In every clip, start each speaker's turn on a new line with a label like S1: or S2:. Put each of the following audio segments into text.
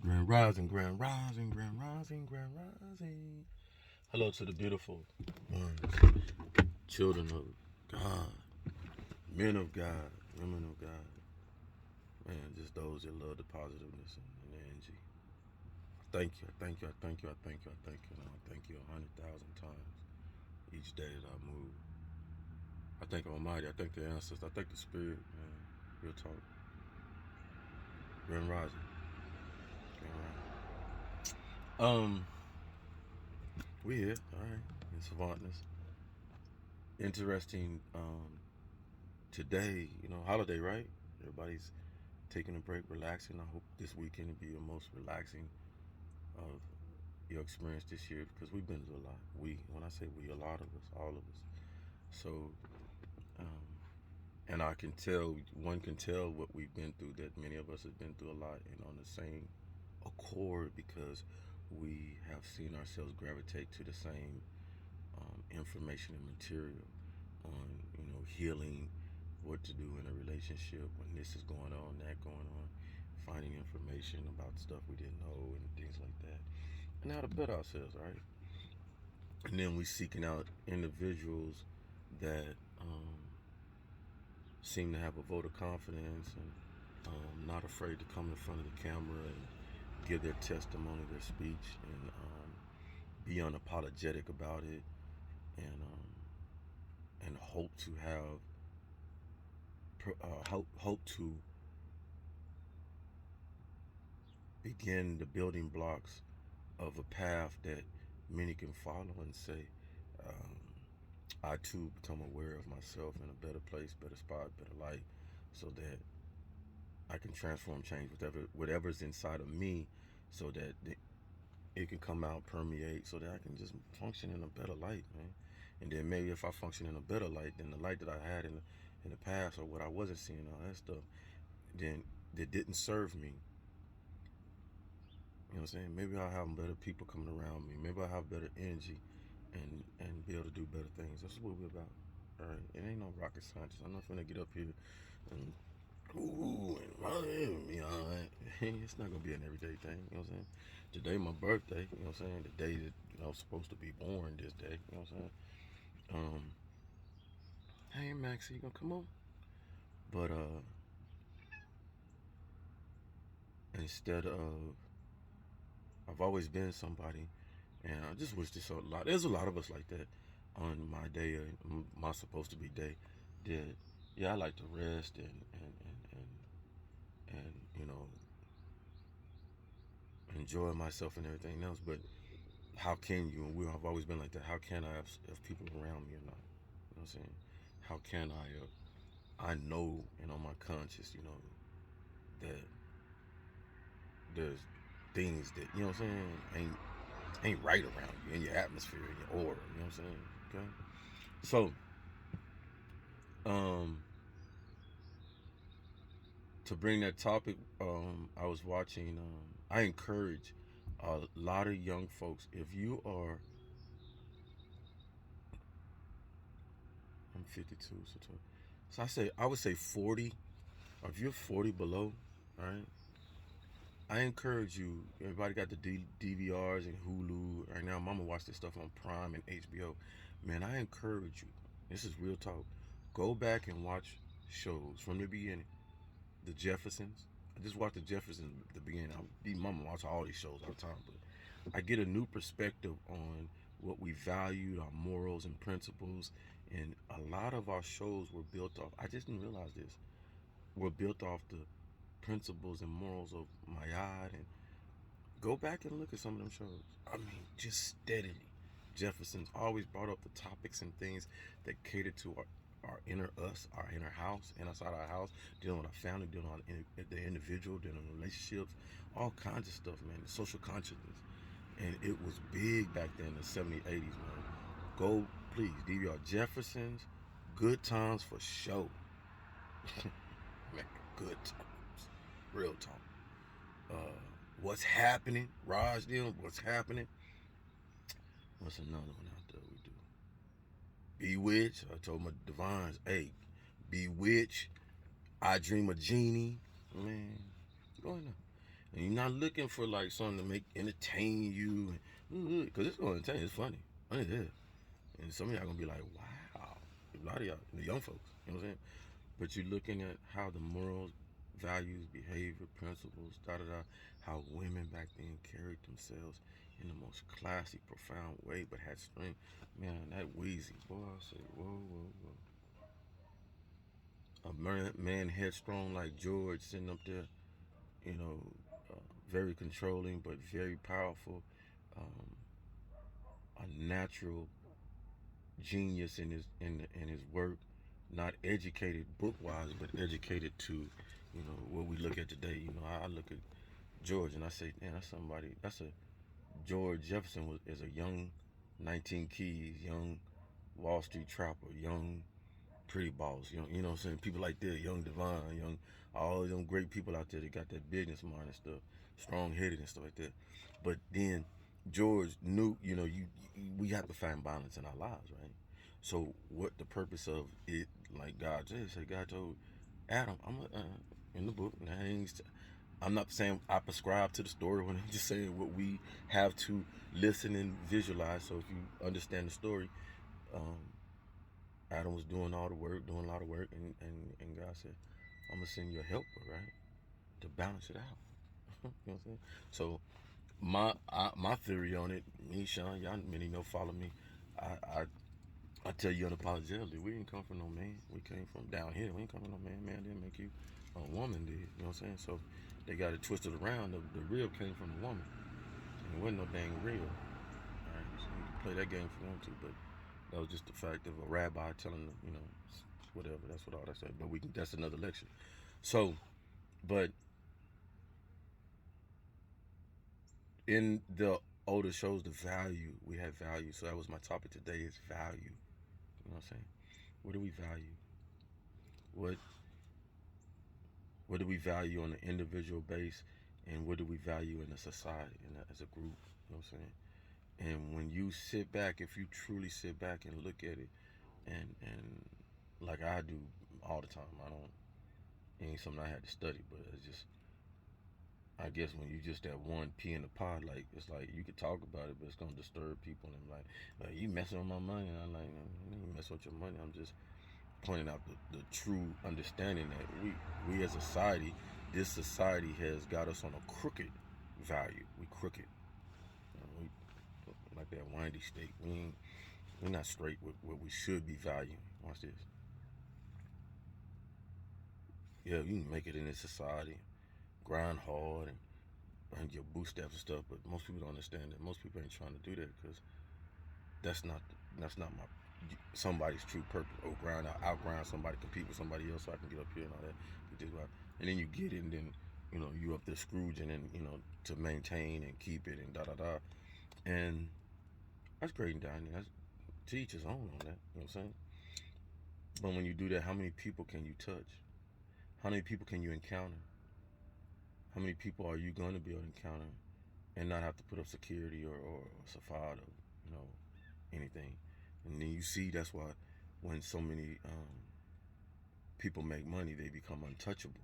S1: Grand rising, grand rising, grand rising, grand rising. Hello to the beautiful ones, children of God, men of God, women of God. Man, just those that love the positiveness and the energy. Thank you, I thank you, I thank you, I thank you, I thank you, and I thank you 100,000 times each day that I move. I thank Almighty, I thank the ancestors, I thank the Spirit, man. Real talk. Grand rising. Grand rising. We here, all right, in savantness. Interesting. Today, holiday, right? Everybody's taking a break, relaxing. I hope this weekend will be the most relaxing of your experience this year because we've been through a lot. When I say we, a lot of us, all of us. So, um, and I can tell, one can tell what we've been through, that many of us have been through a lot and on the same accord because we have seen ourselves gravitate to the same information and material on, healing, what to do in a relationship when this is going on, that going on, finding information about stuff we didn't know and things like that, and how to better ourselves, right? And then we seeking out individuals that seem to have a vote of confidence and not afraid to come in front of the camera and give their testimony, their speech, and be unapologetic about it, and hope to have hope to begin the building blocks of a path that many can follow and say, I too become aware of myself in a better place, better spot, better light, so that I can transform, change whatever's inside of me, so that it can come out, permeate, so that I can just function in a better light, man. And then maybe if I function in a better light than the light that I had in the past, or what I wasn't seeing, all that stuff, then that didn't serve me. You know what I'm saying? Maybe I'll have better people coming around me. Maybe I'll have better energy and be able to do better things. That's what we're about. All right? It ain't no rocket scientist. I'm not gonna get up here and it's not gonna be an everyday thing. You know what I'm saying? Today my birthday. You know what I'm saying? The day that I was supposed to be born. This day. You know what I'm saying? Hey Maxie, you gonna come on? But instead of, I've always been somebody, and I just wish this a lot. There's a lot of us like that on my day, my supposed to be day. That yeah, I like to rest and enjoy myself and everything else. But how can you? And we have always been like that. How can I have people around me or not? You know what I'm saying? How can I know and on my conscious, that there's things that what I'm saying ain't right around you in your atmosphere, in your aura. You know what I'm saying? Okay. So, to bring that topic, I was watching. I encourage a lot of young folks. If you are, I'm 52, so I would say 40. Or if you're 40 below, all right. I encourage you. Everybody got the DVRs and Hulu right now. I'm gonna watch this stuff on Prime and HBO. Man, I encourage you. This is real talk. Go back and watch shows from the beginning. The Jeffersons. I just watched the Jeffersons at the beginning. My mama watch all these shows all the time, but I get a new perspective on what we valued, our morals and principles, and a lot of our shows were built off. I just didn't realize this. Were built off the principles and morals of my yard. And go back and look at some of them shows. I mean, just steadily. Jefferson's always brought up the topics and things that cater to our inner us, our inner house, and outside our house, dealing with our family, dealing with the individual, dealing with relationships, all kinds of stuff, man. The social consciousness. And it was big back then in the 70s, 80s, man. Go, please, DVR Jefferson's, Good Times for Show. Man, good times. Real talk. What's happening? Raj dealing, what's happening? What's another one out there we do? Bewitched. I told my divines, hey, Bewitched. I Dream of Genie. Man, go in there. And you're not looking for like something to make entertain you, because it's gonna entertain. It's funny. It is. And some of y'all gonna be like, wow. A lot of y'all, the young folks, you know what I'm saying? But you're looking at how the morals, values, behavior, principles, how women back then carried themselves in the most classy, profound way, but had strength. Man, that Wheezy, boy, I say, whoa, whoa, whoa. A man headstrong like George sitting up there, you know, very controlling but very powerful, um, a natural genius in his work, not educated book wise, but educated to, you know, what we look at today. You know, I look at George and I say, man, that's somebody. That's a George Jefferson is a young 19 Keys, young Wall Street trapper, young Pretty Boss, you know what I'm saying? People like that, young Devon, young all them great people out there that got that business mind and stuff, strong headed and stuff like that. But then George knew, you know, we have to find balance in our lives, right? So what the purpose of it, like God said, God told Adam, in the book, I'm not saying I prescribe to the story when I'm just saying what we have to listen and visualize. So if you understand the story, um, Adam was doing all the work, doing a lot of work, and God said, I'm gonna send you a helper, right? To balance it out. You know what I'm saying? So my theory on it, me, Sean, y'all many know follow me. I tell you unapologetically, we didn't come from no man. We came from down here. We ain't come from no man. Man didn't make you, a woman did. You know what I'm saying? So they got it twisted around. The real came from the woman. And it wasn't no dang real. All right, so you can play that game if you want to, but that was just the fact of a rabbi telling them, you know, whatever. That's what all that said. But that's another lecture. So, but in the older shows, the value, we have value. So that was my topic today is value. You know what I'm saying? What do we value? What what do we value on an individual base, and what do we value in a society, as a group? You know what I'm saying? And when you sit back, if you truly sit back and look at it, and like I do all the time, I don't. It ain't something I had to study, but it's just. I guess when you just that one pea in the pod, like it's like you could talk about it, but it's gonna disturb people. And like you messing with my money. And I'm like, you messing with your money. I'm just pointing out the true understanding that we as a society, this society has got us on a crooked value. We crooked. We like that windy state. We're not straight with what we should be valuing. Watch this. Yeah, you can make it in this society, grind hard and your bootstraps and stuff, but most people don't understand that. Most people ain't trying to do that because that's not my somebody's true purpose. Oh, outgrind somebody, compete with somebody else so I can get up here and all that. And then you get it, and then you know you up there Scrooging and you know to maintain and keep it and da da da. And that's great and down. That's to each his own on that. You know what I'm saying? But when you do that, how many people can you touch? How many people can you encounter? How many people are you going to be able to encounter and not have to put up security or safari or you know anything? And then you see that's why when so many people make money, they become untouchable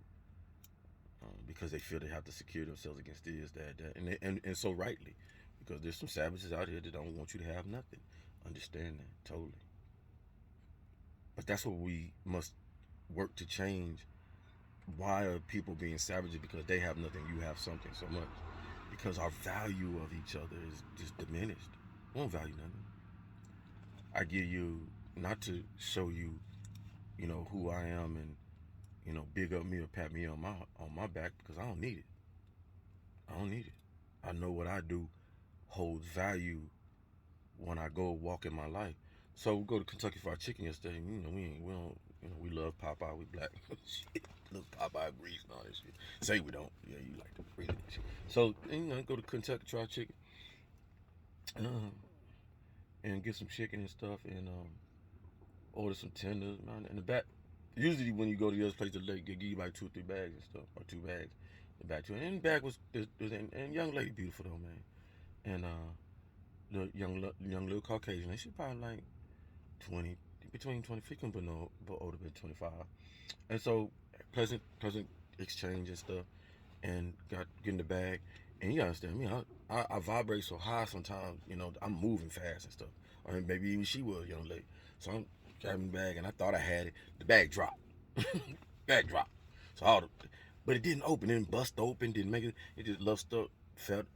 S1: because they feel they have to secure themselves against this, that, and so rightly, because there's some savages out here that don't want you to have nothing. Understand that totally. But that's what we must work to change. Why are people being savages? Because they have nothing, you have something so much. Because our value of each other is just diminished. We don't value nothing. I give you not to show you, you know, who I am and you know, big up me or pat me on my back because I don't need it. I don't need it. I know what I do holds value when I go walk in my life. So we go to Kentucky Fried Chicken yesterday. And, you know, we don't, you know, we love Popeye. We black. Shit, love Popeye grease and all that shit. Say we don't. Yeah, you like to breathe that shit. So you know, go to Kentucky Fried Chicken, and get some chicken and stuff, and order some tenders. Man, in the back, usually when you go to the other place, they give you like 2 or 3 bags and stuff, or 2 bags. The back two, and in the back was and young lady, beautiful though, man, and the young little Caucasian, and she probably like 20, between 20, but older than 25, and so pleasant exchange and stuff, and got get in the bag. And you understand me, I vibrate so high sometimes, you know, I'm moving fast and stuff. Or maybe even she was, young lady. So I'm grabbing the bag and I thought I had it. The bag dropped. Bag dropped. So all the, but it didn't open, it didn't bust open, didn't make it, it just luffed up, felt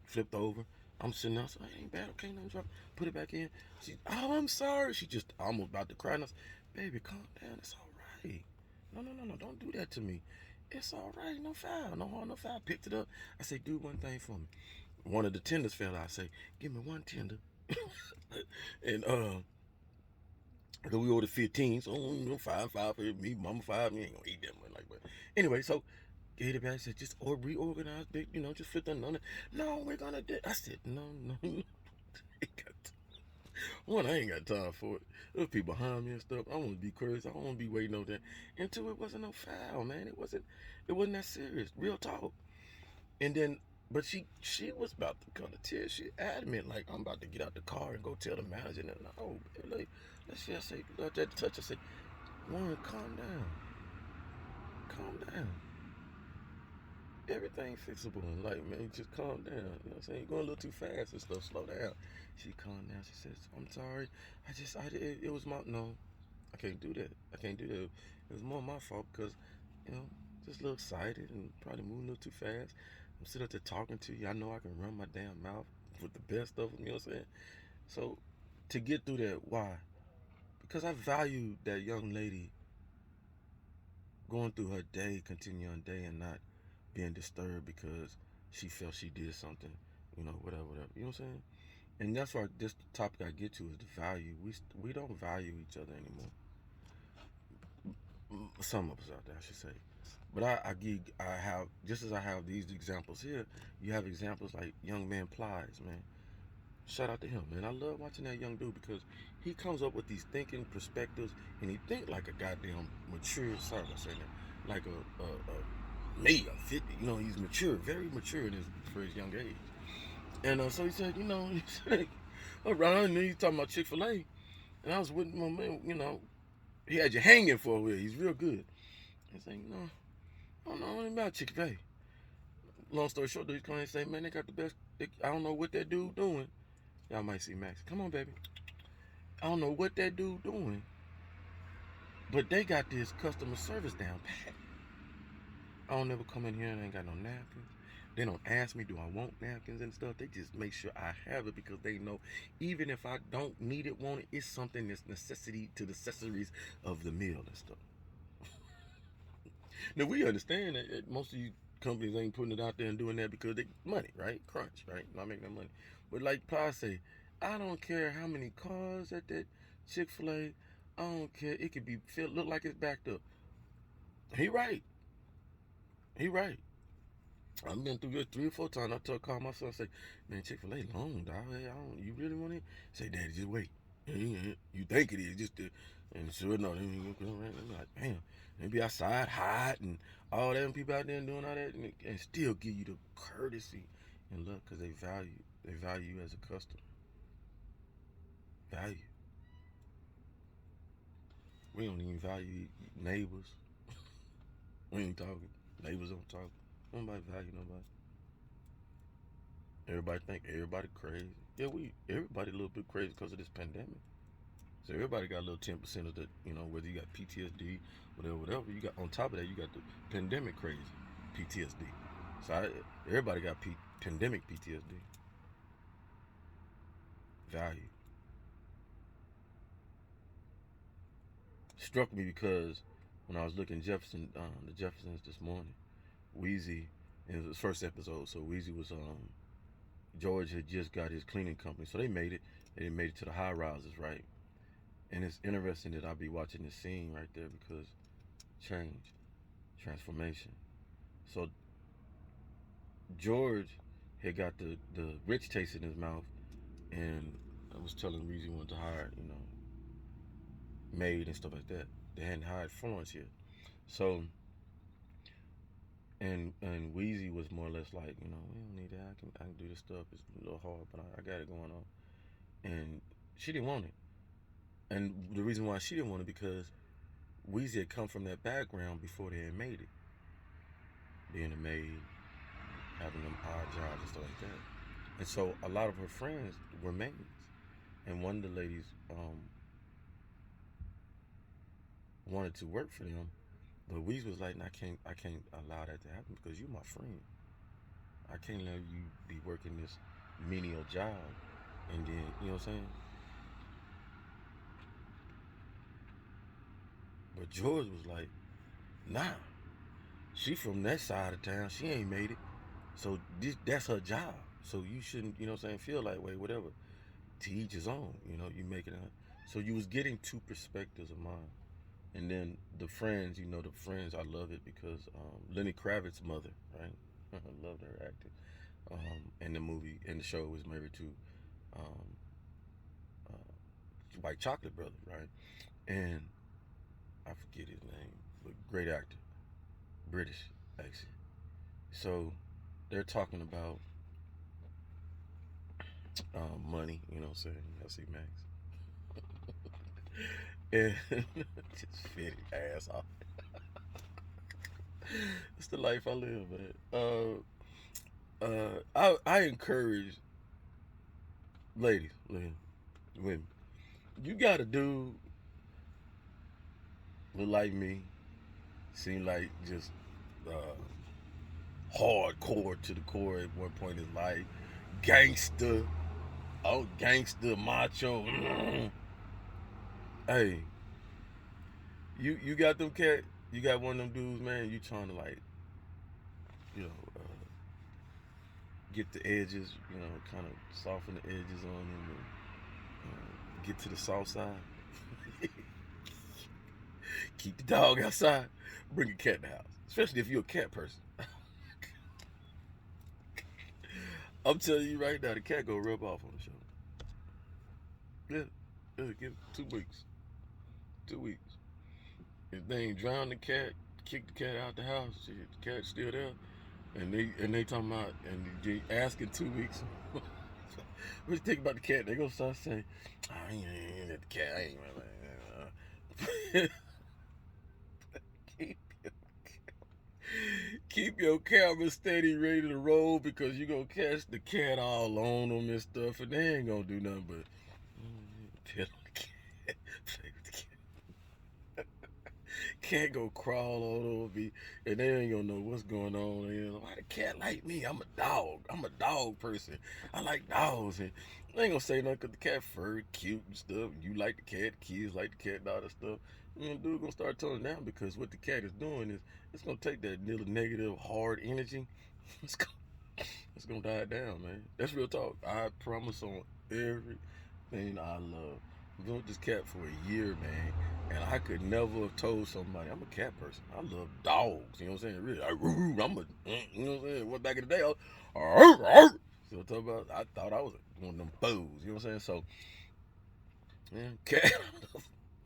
S1: flipped over. I'm sitting there, so it ain't bad, okay, nothing drop. Put it back in. She, oh, I'm sorry. She just almost about to cry. And I said, baby, calm down, it's all right. No, don't do that to me. It's all right, no foul, no harm, no foul. Picked it up. I say, do one thing for me. One of the tenders fell out. I say, give me one tender. And we ordered 15, so you know, five for me, mama five. Me ain't gonna eat that much like that. Anyway, so gave it back. I said, just reorganize, big, you know, just flip another. No, we're gonna do. I said, no. One, I ain't got time for it. There's people behind me and stuff. I want to be crazy. I don't want to be waiting on that. And two, it wasn't no foul, man. It wasn't that serious. Real talk. And then, but she was about to come to tears. She adamant, like, I'm about to get out the car and go tell the manager. And no, like, let's see. I say, let that touch. I say, one, calm down. Calm down. Everything fixable. Like, man, just calm down. You know what I'm saying? You're going a little too fast and stuff. Slow down. She calmed down. She says, I'm sorry. It was my, no, I can't do that. I can't do that. It was more my fault because, you know, just a little excited and probably moving a little too fast. I'm sitting up there talking to you. I know I can run my damn mouth with the best of them. You know what I'm saying? So, to get through that, why? Because I value that young lady going through her day, continuing day, and not being disturbed because she felt she did something, you know, whatever. You know what I'm saying? And that's why this topic I get to is the value. We don't value each other anymore. Some of us out there, I should say. But I have, just as I have these examples here, you have examples like young man Plies, man. Shout out to him, man. I love watching that young dude because he comes up with these thinking perspectives and he think like a goddamn mature, sorry about saying that, like a me, a 50, you know, he's mature, very mature for his young age. And so he said, you know, he said, around, and then he's talking about Chick-fil-A. And I was with my man, you know, he had you hanging for a while. He's real good. He's saying, no, I don't know anything about Chick-fil-A. Long story short, he's coming and say, man, they got the best, I don't know what that dude doing. Y'all might see Max. Come on, baby. I don't know what that dude doing, but they got this customer service down pat. I don't never come in here and ain't got no napkins. They don't ask me, do I want napkins and stuff. They just make sure I have it because they know even if I don't need it, want it, it's something that's necessity to the accessories of the meal and stuff. Now, we understand that most of you companies ain't putting it out there and doing that because they money, right? Crunch, right? Not making that money. But like Pa say, I don't care how many cars at that Chick-fil-A. I don't care. It could be look like it's backed up. He right. He right. I've been through this 3 or 4 times. I told call my son, say, man, Chick-fil-A long, dog. Hey, you really want it? Say, Daddy, just wait. You think it is, just and sure enough, I'm like, damn, they be outside hot and all that, people out there doing all that, and still give you the courtesy and love because they value you as a customer. Value. We don't even value neighbors. We ain't talking. Neighbors don't talk. Nobody value nobody. Everybody think everybody crazy. Yeah, everybody a little bit crazy because of this pandemic. So everybody got a little 10% of the, you know, whether you got PTSD, whatever. You got on top of that, you got the pandemic crazy, PTSD. So everybody got pandemic PTSD. Value struck me because when I was looking at the Jeffersons this morning, Wheezy, and it was his first episode. So Wheezy was George had just got his cleaning company, so they made it. They made it to the high rises, right? And it's interesting that I'll be watching this scene right there because transformation. So George had got the rich taste in his mouth, and I was telling Reezy wanted to hire, you know, maid and stuff like that. They hadn't hired Florence yet. So and Wheezy was more or less like, you know, we don't need that. I can do this stuff. It's a little hard, but I got it going on. And she didn't want it. And the reason why she didn't want it because Weezy had come from that background before they had made it. being a maid, having them odd jobs and stuff like that. And so a lot of her friends were maids. And one of the ladies wanted to work for them, but Weez was like, I can't allow that to happen because you're my friend. I can't let you be working this menial job, and then you know what I'm saying. But George was like, nah, she from that side of town. She ain't made it, so that's her job. So you shouldn't, you know what I'm saying, feel like way whatever. To each his own, you know. You make it up. So you was getting two perspectives of mine. And then the friends, you know, the friends, I love it because Lenny Kravitz's mother, right? I loved her acting. In the movie, in the show, was married to um, White Chocolate Brother, right? And I forget his name, but great actor, British actually. So they're talking about money, you know what I'm saying? I see Max. And just fit it, ass off. It's the life I live, man. I encourage ladies, women. You got a dude look like me, seem like just hardcore to the core at one point in life, gangster, gangster, macho. Hey, you got them cat, you got one of them dudes, man. You trying to like, you know, get the edges, you know, kind of soften the edges on him, and get to the soft side. Keep the dog outside. Bring a cat in the house, especially if you're a cat person. I'm telling you right now, the cat go rub off on the show. Yeah, give it 2 weeks. 2 weeks. If they ain't drown the cat, kick the cat out the house, shit, the cat's still there, and they talking about and they asking 2 weeks. What you think about the cat? They gonna start saying, I ain't the cat. I ain't. keep, keep your camera steady, ready to roll because you gonna catch the cat all on them and stuff, and they ain't gonna do nothing but pet on the cat, play with the cat. Cat go crawl all over me, and they ain't gonna know what's going on. You know, why the cat like me? I'm a dog. I'm a dog person. I like dogs, and they ain't gonna say nothing because the cat furry, cute and stuff. You like the cat, kids like the cat, and all that stuff. You know, dude gonna start toning down because what the cat is doing is it's gonna take that little negative, hard energy. It's gonna, it's gonna die down, man. That's real talk. I promise on everything I love. I've been with this cat for a year, man. And I could never have told somebody I'm a cat person. I love dogs. You know what I'm saying? Really, I'm a, you know what I'm saying? What back in the day, I was, see what I'm talking about? I thought I was one of them fools. You know what I'm saying? So, yeah, cat.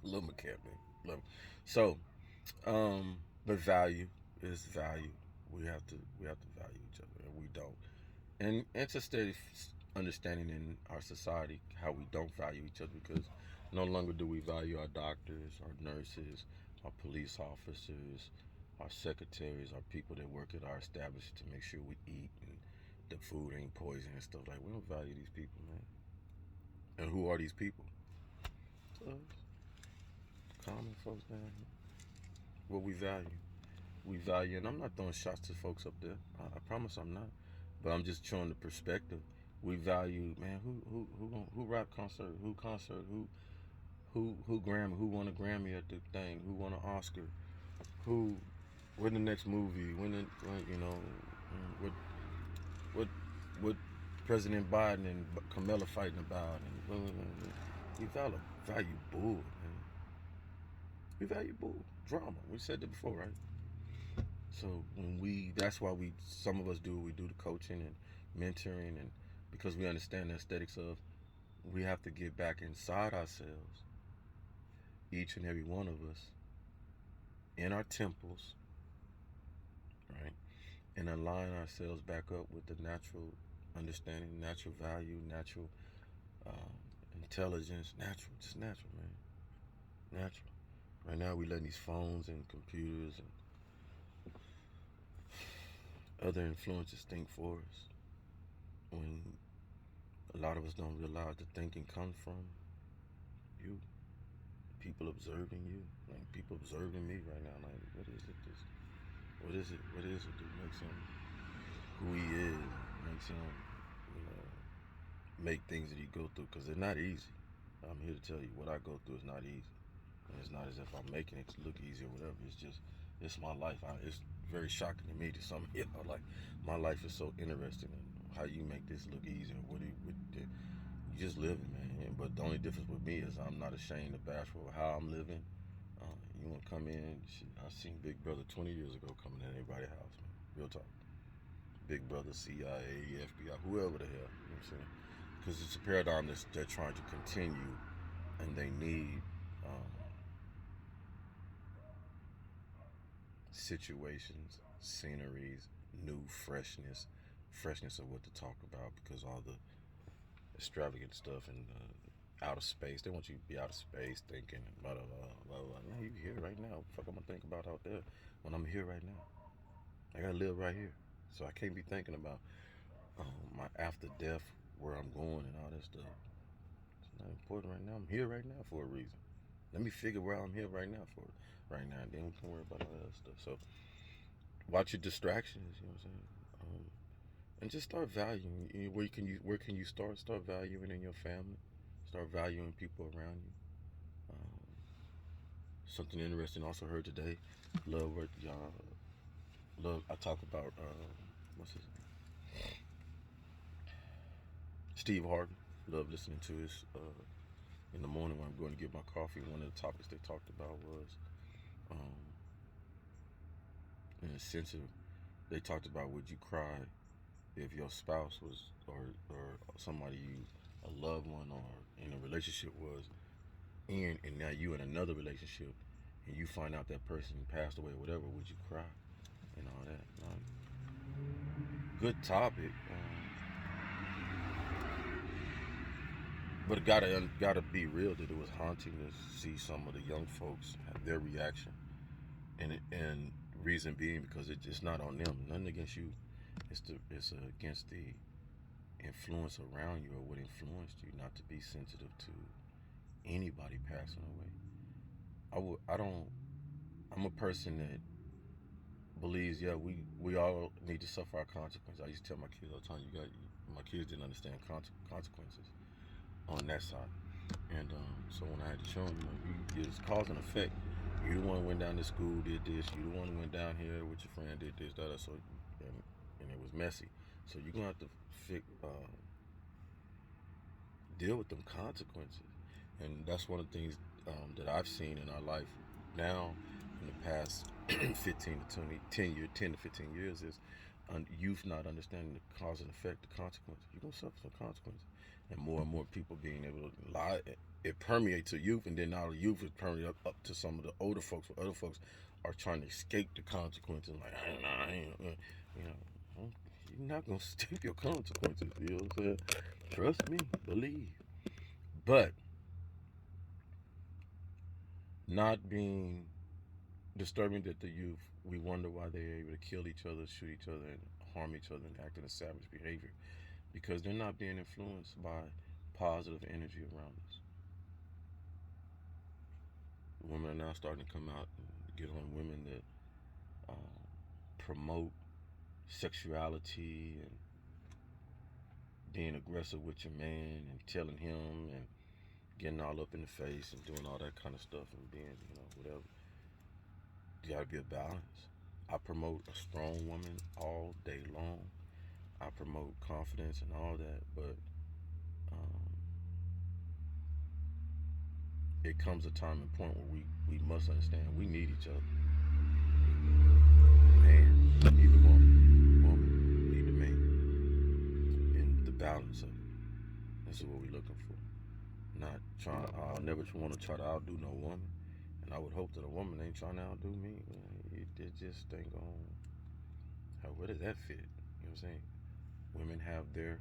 S1: Love my cat, man. Love him. So, but value is value. We have to value each other, and we don't. And it's a steady understanding in our society how we don't value each other because no longer do we value our doctors, our nurses, our police officers, our secretaries, our people that work at our establishment to make sure we eat and the food ain't poison and stuff like. We don't value these people, man. And who are these people? So, common folks down here. What we value, and I'm not throwing shots to folks up there. I promise I'm not. But I'm just showing the perspective. We value, man. Who rap concert? Who concert? Who Grammy? Who won a Grammy at the thing? Who won an Oscar? Who? When the next movie? You know? What what what President Biden and Kamala fighting about? And we value bull, man. We value bull drama. We said that before, right? So that's why some of us do what we do, the coaching and mentoring, and because we understand the aesthetics of, we have to get back inside ourselves, each and every one of us, in our temples, right, and align ourselves back up with the natural understanding, natural value, natural um, intelligence, just natural, man, natural. Right now, we letting these phones and computers and other influences think for us. When a lot of us don't realize the thinking comes from you. People observing you. Like people observing me right now. Like, what is it? What is it? What is it that makes him who he is? Makes him, you know, make things that he go through, because they're not easy. I'm here to tell you what I go through is not easy. And it's not as if I'm making it look easy or whatever. It's just, it's my life. It's very shocking to me to some, you know, like my life is so interesting. And how you make this look easy, or you just living, man. But the only difference with me is I'm not ashamed or bashful of how I'm living. You want to come in? I seen Big Brother 20 years ago coming in everybody's house, man. Real talk. Big Brother, CIA, FBI, whoever the hell. You know what I'm saying? Because it's a paradigm that they're trying to continue, and they need situations, sceneries, new freshness of what to talk about, because all the extravagant stuff and out of space, they want you to be out of space thinking blah blah blah blah. No, you here right now. What the fuck I'm gonna think about out there when I'm here right now? I gotta live right here, so I can't be thinking about my after death, where I'm going and all that stuff. It's not important right now. I'm here right now for a reason. Let me figure where I'm here right now for right now, and then we can worry about all that other stuff. So watch your distractions. You know what I'm saying? And just start valuing. Where can you start? Start valuing in your family. Start valuing people around you. Um, Something interesting also heard today. Love what y'all love. I talk about what's his name? Steve Harvey. Love listening to his in the morning when I'm going to get my coffee. One of the topics they talked about was um, in a sense of, they talked about, would you cry if your spouse was, or somebody you, a loved one or in a relationship was in, and now you in another relationship, and you find out that person passed away or whatever, would you cry and all that? Good topic, but it gotta be real that it was haunting to see some of the young folks have their reaction, and reason being because it's not on them, nothing against you. It's against the influence around you, or what influenced you not to be sensitive to anybody passing away. I don't. I'm a person that believes, yeah, we all need to suffer our consequences. I used to tell my kids all the time, my kids didn't understand consequences on that side, and so when I had to show them, it's cause and effect. You the one who went down to school, did this. You the one who went down here with your friend, did this, that. So, and it was messy. So you're gonna have to deal with them consequences, and that's one of the things that I've seen in our life now in the past 15 to 20, 10 to 15 years is youth not understanding the cause and effect, the consequences. You're gonna suffer some consequences, and more people being able to lie. It permeates to youth, and then now the youth is permeating up to some of the older folks. Where other folks are trying to escape the consequences, like I ain't, you know, you're not gonna escape your consequences. You know what I'm saying? Trust me, believe. But not being disturbing that the youth, we wonder why they're able to kill each other, shoot each other, and harm each other, and act in a savage behavior, because they're not being influenced by positive energy around us. Women are now starting to come out and get on women that promote sexuality and being aggressive with your man and telling him and getting all up in the face and doing all that kind of stuff and being, whatever. You gotta be a balance. I promote a strong woman all day long. I promote confidence and all that, but it comes a time and point where we must understand we need each other. Man need the woman need the man, and the balance of it. This is what we're looking for. Not trying. I'll never want to try to outdo no woman, and I would hope that a woman ain't trying to outdo me. It just ain't going. Where does that fit? You know what I'm saying? Women have their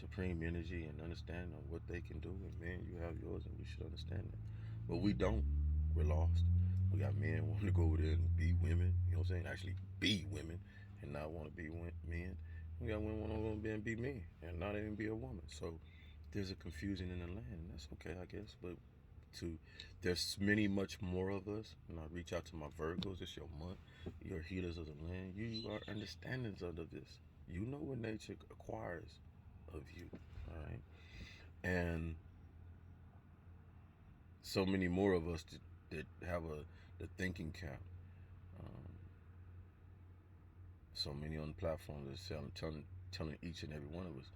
S1: supreme energy and understanding of what they can do, and man, you have yours, and you should understand that. But we don't. We're lost. We got men wanting to go over there and be women. You know what I'm saying? Actually be women, and not want to be men. We got women who want to be men and not even be a woman. So there's a confusion in the land, and that's okay, I guess. But to there's many much more of us, and I reach out to my Virgos. It's your month. You're healers of the land. You are understandings of this. You know what nature acquires of you. All right, and so many more of us that have the thinking cap. Um, so many on the platform that's telling each and every one of us,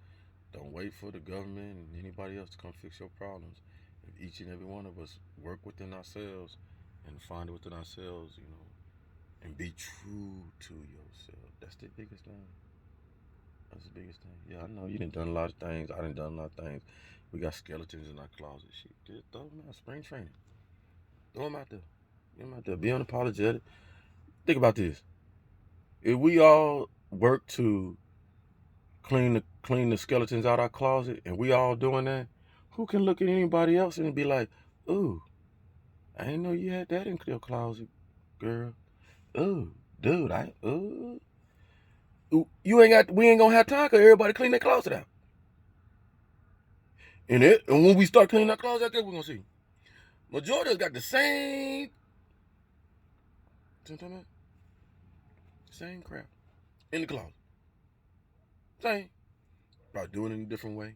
S1: don't wait for the government and anybody else to come fix your problems. If each and every one of us work within ourselves and find it within ourselves, and be true to yourself. That's the biggest thing. That's the biggest thing. Yeah, I know you done a lot of things. I done a lot of things. We got skeletons in our closet. Shit, just throw them out. Spring training. Throw them out there. Get them out there. Be unapologetic. Think about this. If we all work to clean the skeletons out our closet, and we all doing that, who can look at anybody else and be like, "Ooh, I didn't know you had that in your closet, girl. Ooh, dude, we ain't gonna have time because everybody clean their closet out. And when we start cleaning our closet out there, we're gonna see majority of us got the same crap in the closet. Same. Probably doing it in a different way.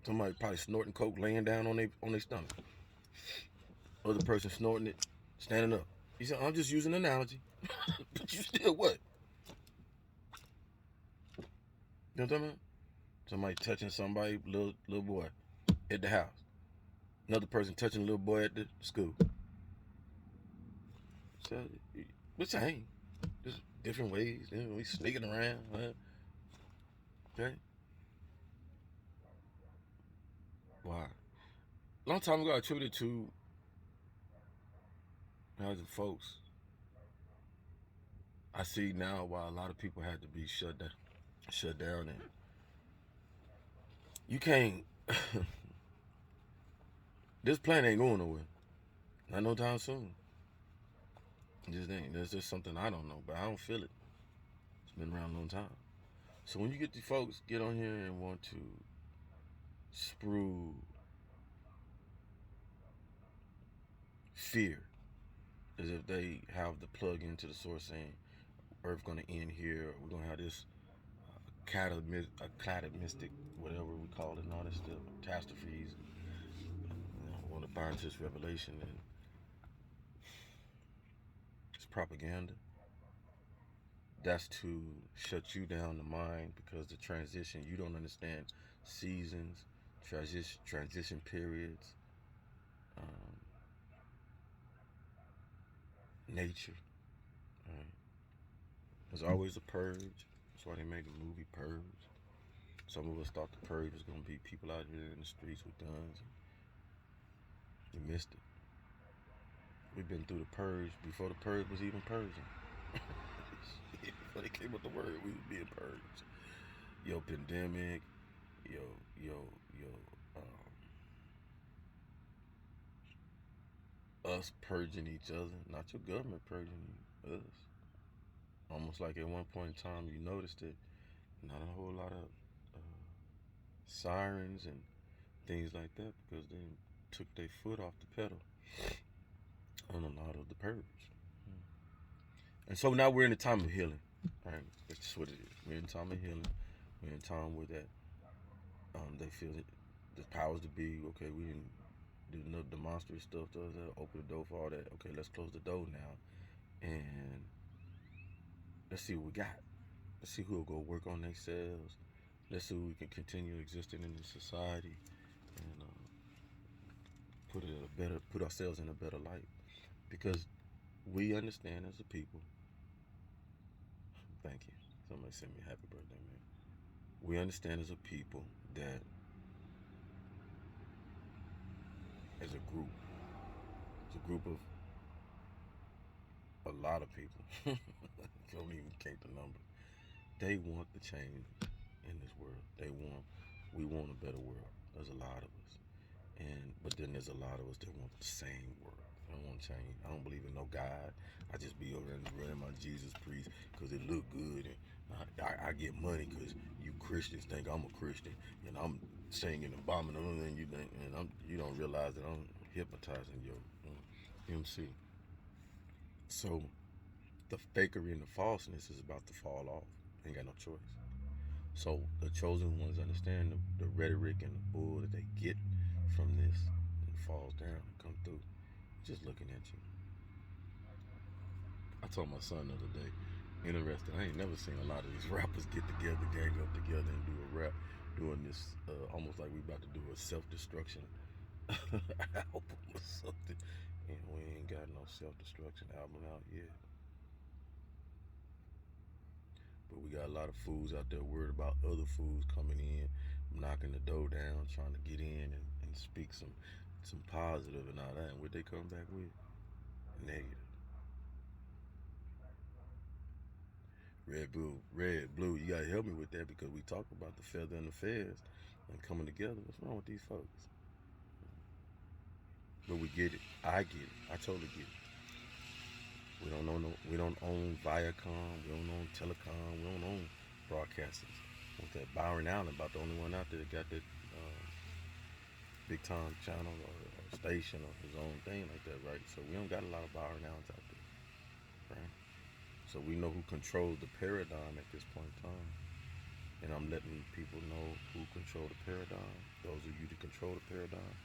S1: Somebody probably snorting coke, laying down on their stomach. Other person snorting it, standing up. He said, "I'm just using an analogy." But you still what? You know what I'm talking about? Somebody touching somebody, little boy at the house. Another person touching a little boy at the school. So, the same. Just different ways. We sneaking around. Okay? Why? Long time ago, I attributed to the folks. I see now why a lot of people had to be shut down, and you can't. This planet ain't going nowhere. Not no time soon. Just ain't. There's just something I don't know, but I don't feel it. It's been around a long time. So when you get the folks get on here and want to sprue fear, as if they have the plug into the source saying Earth gonna end here, we're gonna have this cataclysmic, whatever we call it, and all this stuff, catastrophes. Want to buy into this revelation, and it's propaganda. That's to shut you down the mind, because the transition, you don't understand seasons, transition periods, um, nature. Right? There's always a purge. That's why they made the movie Purge. Some of us thought the purge was gonna be people out here in the streets with guns. You missed it. We've been through the purge before the purge was even purging. Before they came with the word, we was being purged. Yo, pandemic. Yo, us purging each other, not your government purging us. Almost like at one point in time you noticed it, not a whole lot of sirens and things like that, because they took their foot off the pedal on a lot of the purge. And so now we're in a time of healing. Right? That's just what it is. We're in a time of healing. We're in a time where that they feel that the powers to be, okay, we didn't do no demonstrative stuff to us, open the door for all that. Okay, let's close the door now, and let's see what we got. Let's see who'll go work on themselves. Let's see who we can continue existing in this society, and put ourselves in a better light. Because we understand as a people. Thank you. Somebody sent me a happy birthday, man. We understand as a people that as a group, it's a group of a lot of people. Don't even count the number. They want the change in this world. We want a better world. There's a lot of us, but then there's a lot of us that want the same world. I don't want to change. I don't believe in no God. I just be over there running my Jesus priest because it look good, and I get money because you Christians think I'm a Christian, and I'm singing and bombing, and you don't realize that I'm hypnotizing your MC. So the fakery and the falseness is about to fall off. Ain't got no choice. So the chosen ones understand the rhetoric and the bull that they get from this, and it falls down and come through. Just looking at you. I told my son the other day, interesting, I ain't never seen a lot of these rappers get together, gang up together and do a rap, doing this almost like we about to do a self-destruction album or something. And we ain't got no self-destruction album out yet. But we got a lot of fools out there worried about other fools coming in, knocking the door down, trying to get in and speak some positive and all that. And what they come back with? Negative. Red, blue, you gotta help me with that because we talk about the feather and the fez and coming together. What's wrong with these folks? But we get it. I get it. I totally get it. We don't own Viacom. We don't own Telecom. We don't own broadcasters. What's that? Byron Allen about the only one out there that got that big time channel or station or his own thing like that, right? So we don't got a lot of Byron Allens out there, right? So we know who controls the paradigm at this point in time. And I'm letting people know who control the paradigm. Those of you that control the paradigm.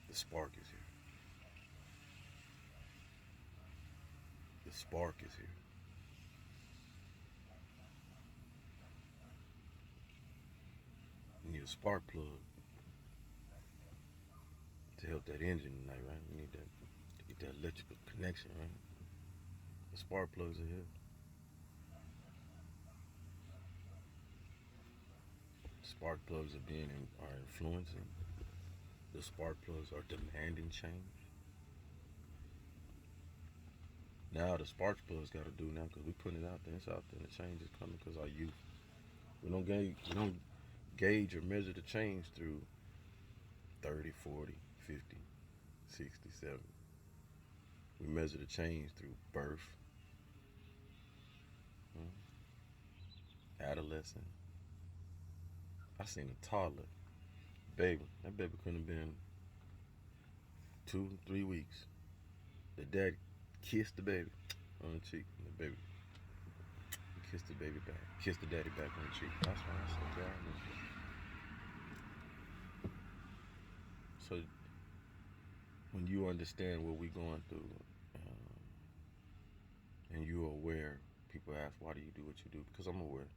S1: The spark is here. The spark is here. You need a spark plug to help that engine tonight, right? You need that to get that electrical connection, right? The spark plugs are here. Spark plugs are influencing. The spark plugs are demanding change. Now the spark plugs got to do now because we putting it out there. It's out there. And the change is coming because our youth. We don't gauge or measure the change through 30, 40, 50, 60, 70. We measure the change through birth, adolescent. I seen a toddler, baby. That baby couldn't have been 2, 3 weeks. The dad kissed the baby on the cheek, and the baby kissed the baby back, kissed the daddy back on the cheek. That's why I said, God. So when you understand what we're going through, and you're aware, people ask, why do you do what you do? Because I'm aware.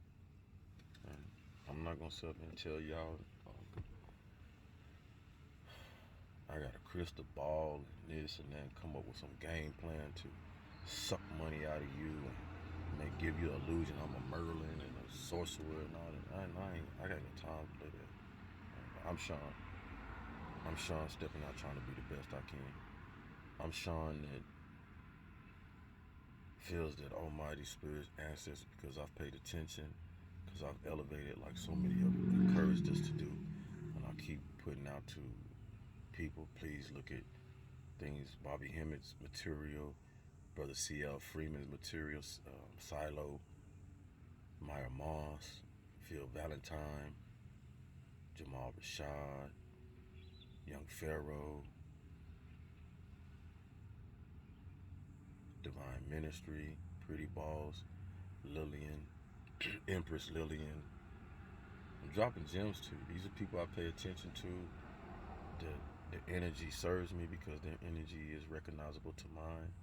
S1: I'm not gonna sit up and tell y'all I got a crystal ball and this and that, come up with some game plan to suck money out of you and give you the illusion I'm a Merlin and a sorcerer and all that. I got no time to play that. I'm Sean. I'm Sean stepping out trying to be the best I can. I'm Sean that feels that Almighty Spirit's ancestors, because I've paid attention, because I've elevated like so many of them encouraged us to do, and I keep putting out to people, please look at things, Bobby Hemmett's material, Brother C.L. Freeman's material, Silo, Maya Moss, Phil Valentine, Jamal Rashad, Young Pharaoh, Divine Ministry, Pretty Boss, Lillian, Empress Lillian. I'm dropping gems too. These are people I pay attention to. The energy serves me because their energy is recognizable to mine,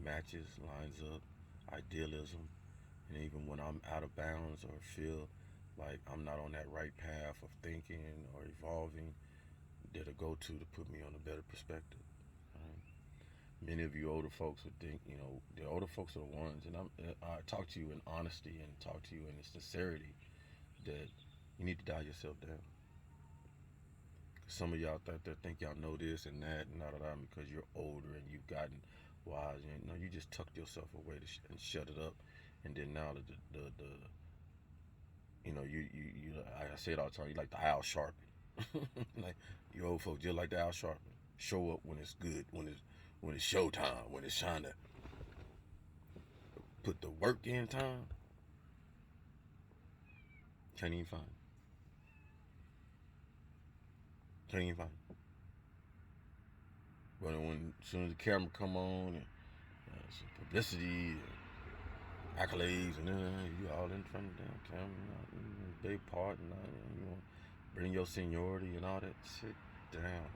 S1: matches, lines up, idealism. And even when I'm out of bounds or feel like I'm not on that right path of thinking or evolving, they're the go-to to put me on a better perspective. Right? Many of you older folks would think, the older folks are the ones, and I talk to you in honesty and talk to you in sincerity that you need to dial yourself down. Some of y'all out there think y'all know this and that and because you're older and you've gotten wise. You just tucked yourself away and shut it up. And then now the You know, I say it all the time. You like the Al Sharpton. Like you old folks just like the Al Sharpton. Show up when it's good, when it's showtime, when it's trying to put the work in time. Can't even find it. Can't even find it. But when as soon as the camera come on and some publicity and accolades and you all in front of the damn camera, big part and you know, bring your seniority and all that. Sit down.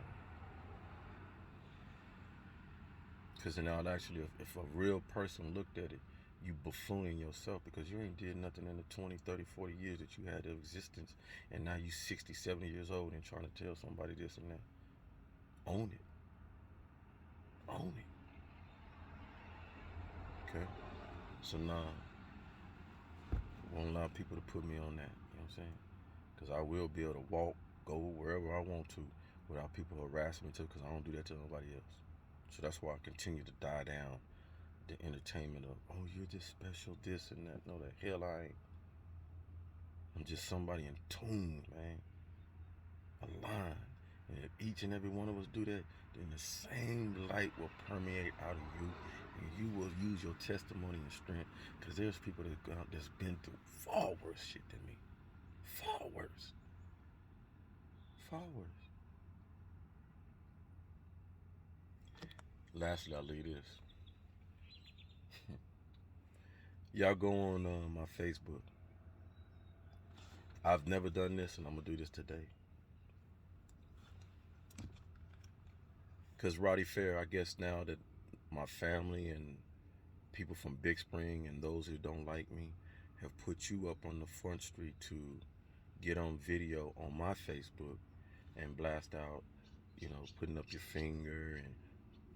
S1: Because in all actually, if a real person looked at it, you buffooning yourself because you ain't did nothing in the 20, 30, 40 years that you had of existence, and now you 60, 70 years old and trying to tell somebody this and that. Own it. Own it. Okay? So now, I won't allow people to put me on that, you know what I'm saying? Because I will be able to walk, go wherever I want to without people harassing me too, because I don't do that to nobody else. So that's why I continue to die down the entertainment of, oh, you're just special, this and that. No, the hell I ain't. I'm just somebody in tune, man. Aligned. And if each and every one of us do that, then the same light will permeate out of you, and you will use your testimony and strength. Because there's people that's been through far worse shit than me. Far worse. Far worse. Lastly, I'll leave this. Y'all go on my Facebook. I've never done this, and I'm going to do this today. Because Roddy Fair, I guess now that my family and people from Big Spring and those who don't like me have put you up on the front street to get on video on my Facebook and blast out, you know, putting up your finger and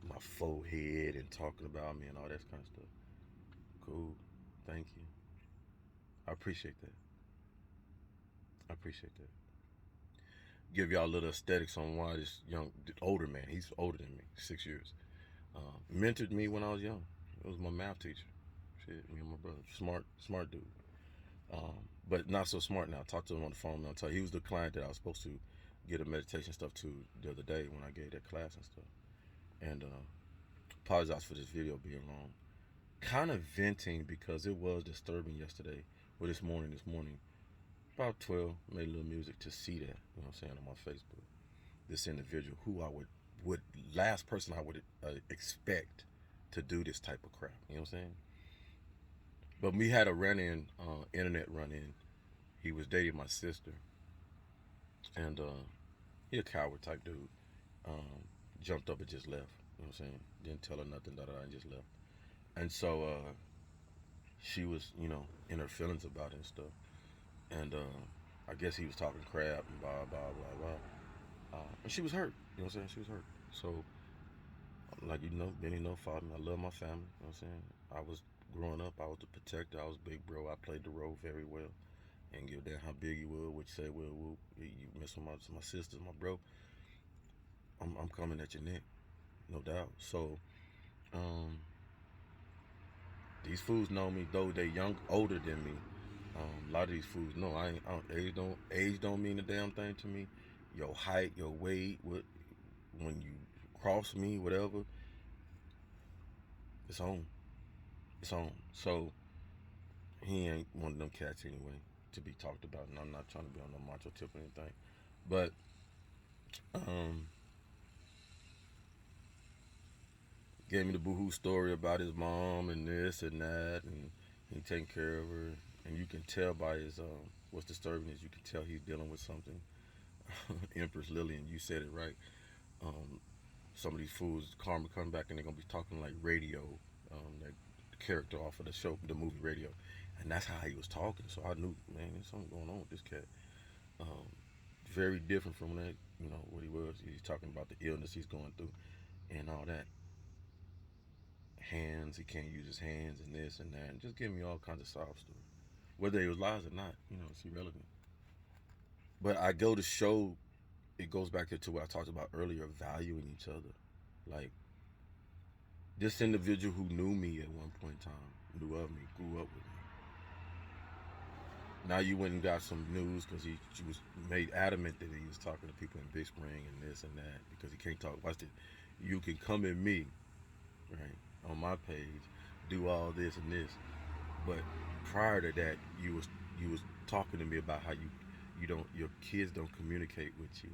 S1: my forehead and talking about me and all that kind of stuff. Cool. Thank you. I appreciate that. I appreciate that. Give y'all a little aesthetics on why this older man, he's older than me, 6 years, mentored me when I was young. It was my math teacher. Shit, me and my brother. Smart dude. But not so smart now. I talked to him on the phone. I'll tell you, he was the client that I was supposed to get a meditation stuff to the other day when I gave that class and stuff. And apologize for this video being long. Kind of venting because it was disturbing yesterday, or this morning, about 12, made a little music to see that, you know what I'm saying, on my Facebook. This individual who I would last person I would expect to do this type of crap, you know what I'm saying? But we had a run-in, internet run-in. He was dating my sister, and he a coward type dude. Jumped up and just left, you know what I'm saying? Didn't tell her nothing, and just left. And so she was, you know, in her feelings about it and stuff. And I guess he was talking crap and blah, blah, blah, blah. And she was hurt. You know what I'm saying? She was hurt. So, like, you know, Benny know, father, I love my family. You know what I'm saying? I was growing up, I was the protector. I was big bro. I played the role very well. And give a damn how big you were, what you say, well, you mess with my sisters, my bro. I'm coming at your neck. No doubt. So, these fools know me, though they older than me. A lot of these fools know age don't mean a damn thing to me. Your height, your weight, when you cross me, whatever, it's on. It's on. So he ain't one of them cats anyway to be talked about, and I'm not trying to be on no macho tip or anything. But gave me the boohoo story about his mom and this and that, and he taking care of her. And you can tell by his what's disturbing is you can tell he's dealing with something. Empress Lillian, you said it right. Some of these fools, karma come back and they're gonna be talking like radio, that character off of the show, the movie Radio, and that's how he was talking. So I knew, man, there's something going on with this cat. Very different from that, you know, what he was. He's talking about the illness he's going through and all that. Hands, he can't use his hands and this and that, and just giving me all kinds of sob stories. Whether it was lies or not, you know, it's irrelevant. But I go to show, it goes back to what I talked about earlier, valuing each other. Like, this individual who knew me at one point in time, knew of me, grew up with Now you went and got some news because he was made adamant that he was talking to people in Big Spring and this and that because he can't talk. Watch it. You can come at me, right, on my page, do all this and this, but prior to that, you was talking to me about how you don't your kids don't communicate with you.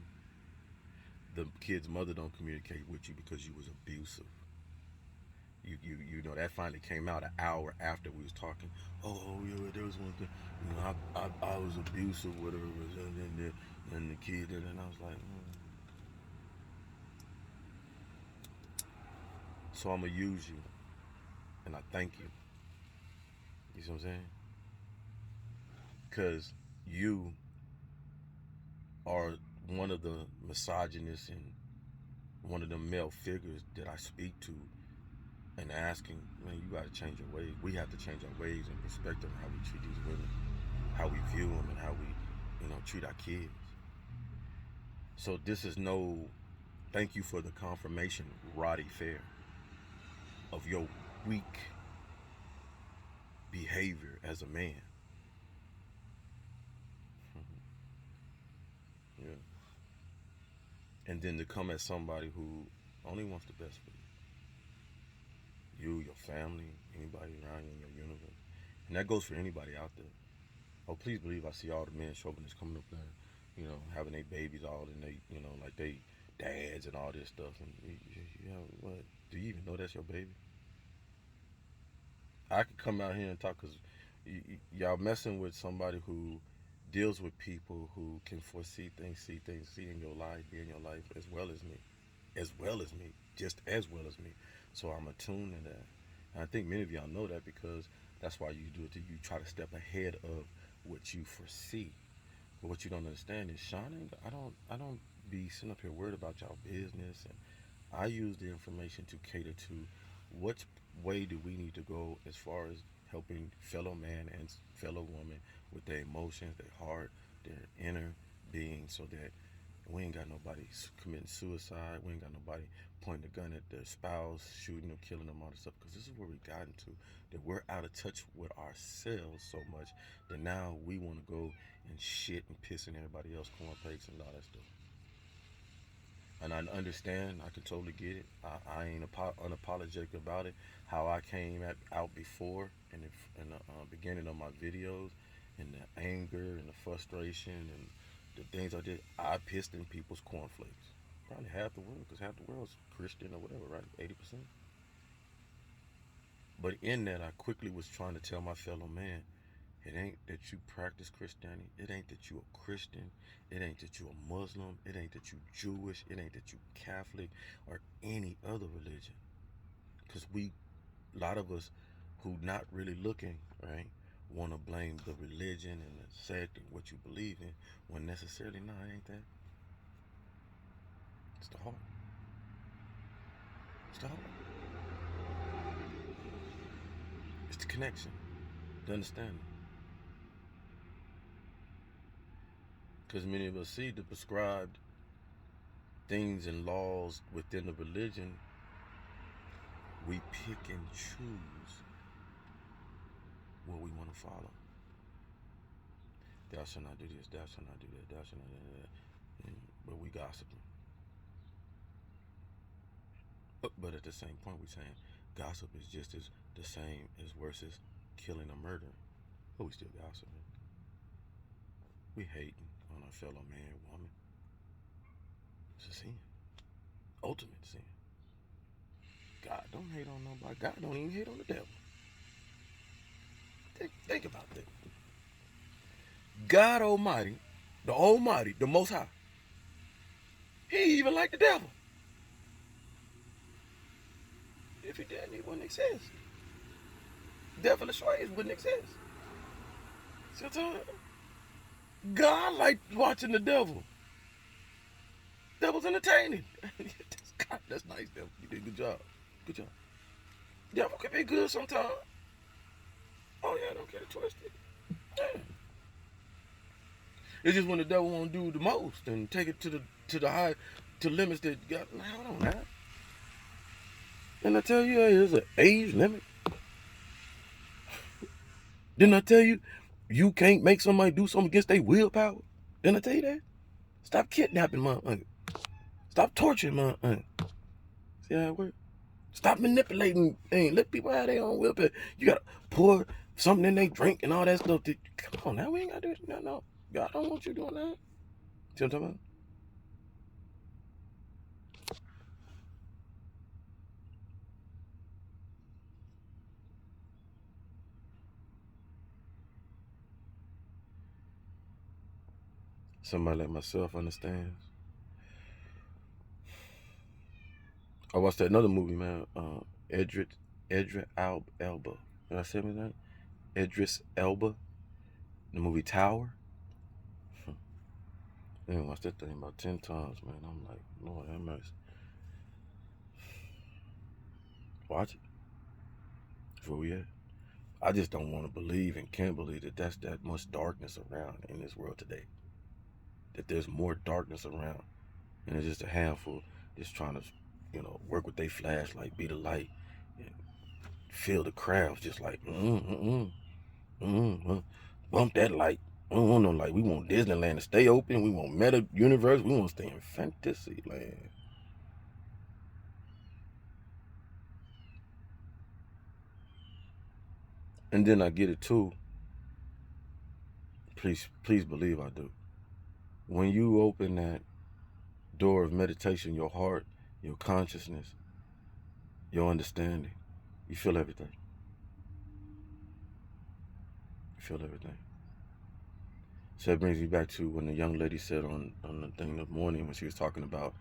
S1: The kid's mother don't communicate with you because you was abusive. You know that finally came out an hour after we was talking. Oh yeah, there was one thing. You know, I was abusive with her, and the kid, and I was like, So I'm gonna use you, and I thank you. You see what I'm saying? Because you are one of the misogynists and one of the male figures that I speak to and asking, man, you got to change your ways. We have to change our ways and perspective on how we treat these women, how we view them, and how we, treat our kids. So this is no thank you for the confirmation, Roddy Fair, of your weak behavior as a man. Yeah. And then to come at somebody who only wants the best for you, your family, anybody around you in your universe. And that goes for anybody out there. Oh, please believe I see all the men chauvinists coming up there, having their babies all and they, like they dads and all this stuff. And what? Do you even know that's your baby? I could come out here and talk because y'all messing with somebody who deals with people who can foresee things, see in your life, be in your life as well as me, just as well as me. So I'm attuned to that. And I think many of y'all know that because that's why you do it. You try to step ahead of what you foresee. But what you don't understand is, Sean, I don't be sitting up here worried about y'all business. And I use the information to cater to what way do we need to go as far as helping fellow man and fellow woman with their emotions, their heart, their inner being, so that we ain't got nobody committing suicide. We ain't got nobody pointing a gun at their spouse, shooting them, killing them, all this stuff. Because this is where we gotten to, that we're out of touch with ourselves so much that now we want to go and shit and piss in everybody else cornflakes and all that stuff. And I understand, I can totally get it. I ain't unapologetic about it. How I came out before in the beginning of my videos, and the anger and the frustration and the things I did, I pissed in people's cornflakes. Probably half the world, because half the world's Christian or whatever, right? 80%. But in that, I quickly was trying to tell my fellow man, it ain't that you practice Christianity. It ain't that you a Christian. It ain't that you a Muslim. It ain't that you Jewish. It ain't that you Catholic or any other religion. Because a lot of us who not really looking, right, want to blame the religion and the sect and what you believe in, when necessarily, no, it ain't that. It's the heart. It's the heart. It's the connection, the understanding. Because many of us see the prescribed things and laws within the religion, we pick and choose what we want to follow. Thou shalt not do this, thou shalt not do that, thou shalt not do that. But we gossiping. But at the same point, we're saying gossip is just as the same as worse as killing or murdering. But we still gossiping. We hating on our fellow man, woman. It's a sin. Ultimate sin. God don't hate on nobody. God don't even hate on the devil. Think about that. God Almighty, the Most High, He even like the devil. If He didn't, He wouldn't exist. Devilish ways wouldn't exist. Sometimes God liked watching the devil. Devil's entertaining. God, that's nice, devil. You did a good job. Good job. Devil can be good sometimes. Oh yeah, don't get it twisted. Yeah. It's just when the devil want to do the most and take it to the high, to limits that God. Hold on now. Didn't I tell you there's an age limit? Didn't I tell you You can't make somebody do something against their willpower. Didn't I tell you that? Stop kidnapping motherfuckers. Stop torturing motherfuckers. See how it works? Stop manipulating things. Let people have their own willpower. You gotta pour something in they drink and all that stuff. Come on now, we ain't gotta do this. No. God don't want you doing that. See what I'm talking about? Somebody like myself understands. I watched that another movie, man. Idris Elba. Did I say his name? Idris Elba. The movie Tower. I watched that thing about 10 times, man. I'm like, Lord have mercy. Watch it. That's where we at. I just don't want to believe and can't believe that that's that much darkness around in this world today. That there's more darkness around. And it's just a handful just trying to, work with their flashlight, be the light, and feel the crowds just like, bump that light. We don't want no light. We want Disneyland to stay open. We want Meta Universe. We want to stay in fantasy land. And then I get it too. Please believe I do. When you open that door of meditation, your heart, your consciousness, your understanding, you feel everything. You feel everything. So that brings me back to when the young lady said on the thing this morning when she was talking about,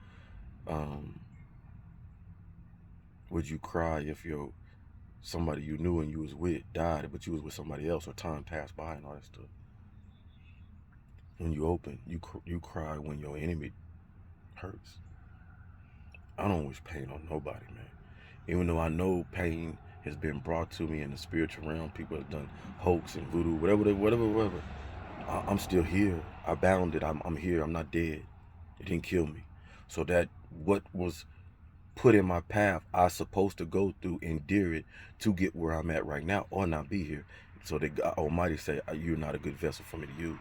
S1: would you cry if somebody you knew and you was with died, but you was with somebody else, or time passed by and all that stuff? When you open, you cry when your enemy hurts. I don't wish pain on nobody, man. Even though I know pain has been brought to me in the spiritual realm, people have done hoax and voodoo, whatever. I'm still here. I bound it. I'm here. I'm not dead. It didn't kill me. So that what was put in my path, I supposed to go through, endure it to get where I'm at right now, or not be here. So that God Almighty say, you're not a good vessel for me to use.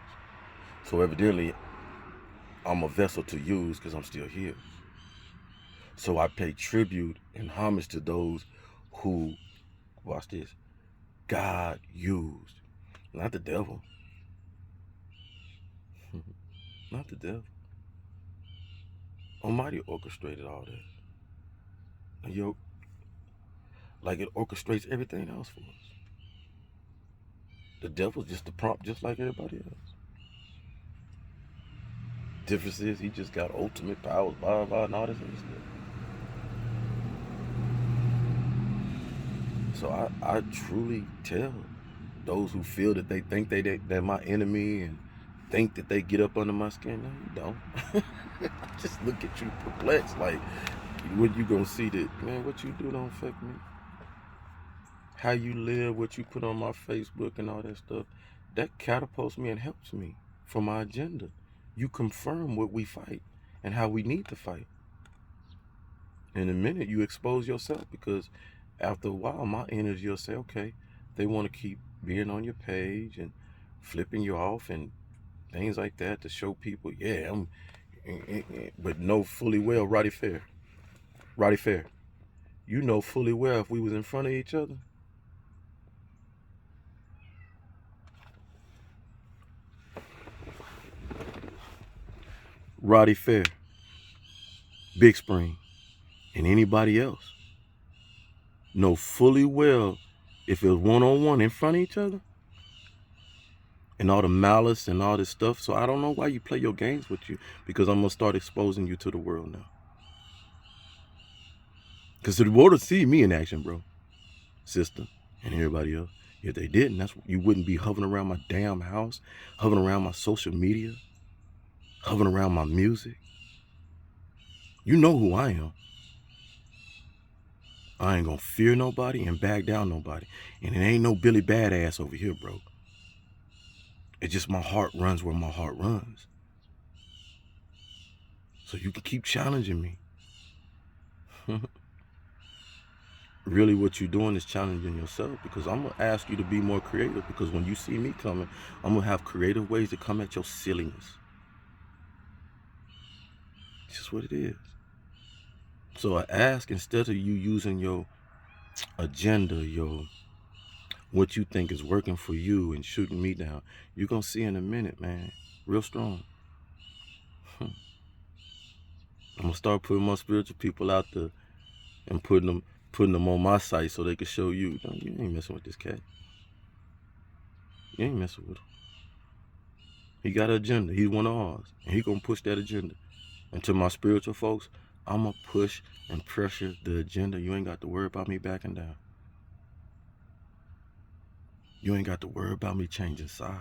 S1: So evidently, I'm a vessel to use because I'm still here. So I pay tribute and homage to those who, watch this, God used. Not the devil. Not the devil. Almighty orchestrated all that. And like it orchestrates everything else for us. The devil's just the prompt, just like everybody else. Difference is he just got ultimate powers, blah, blah, and all this other stuff. So I truly tell those who feel that they think they're my enemy and think that they get up under my skin. No, you don't. I just look at you perplexed, like, when you gonna see that, man, what you do don't affect me. How you live, what you put on my Facebook and all that stuff, that catapults me and helps me for my agenda. You confirm what we fight and how we need to fight. In a minute, you expose yourself, because after a while, my energy will say, okay, they want to keep being on your page and flipping you off and things like that to show people, yeah, but know fully well, Roddy Fair, you know fully well if we was in front of each other, Roddy Fair, Big Spring, and anybody else know fully well if it was one-on-one in front of each other, and all the malice and all this stuff. So I don't know why you play your games with you, because I'm gonna start exposing you to the world now. Because the world will see me in action, bro, sister, and everybody else. If they didn't, you wouldn't be hovering around my damn house, hovering around my social media, hovering around my music. You know who I am. I ain't gonna fear nobody and back down nobody. And it ain't no Billy Badass over here, bro. It's just my heart runs where my heart runs. So you can keep challenging me. really what you're doing is challenging yourself, because I'm going to ask you to be more creative, because when you see me coming, I'm going to have creative ways to come at your silliness. It's just what it is. So I ask, instead of you using your agenda, your what you think is working for you and shooting me down, you're going to see in a minute, man, real strong. I'm going to start putting more spiritual people out there and putting them on my site so they can show you, no, you ain't messing with this cat. You ain't messing with him. He got an agenda. He's one of ours. And he going to push that agenda. And to my spiritual folks, I'm going to push and pressure the agenda. You ain't got to worry about me backing down. You ain't got to worry about me changing sides.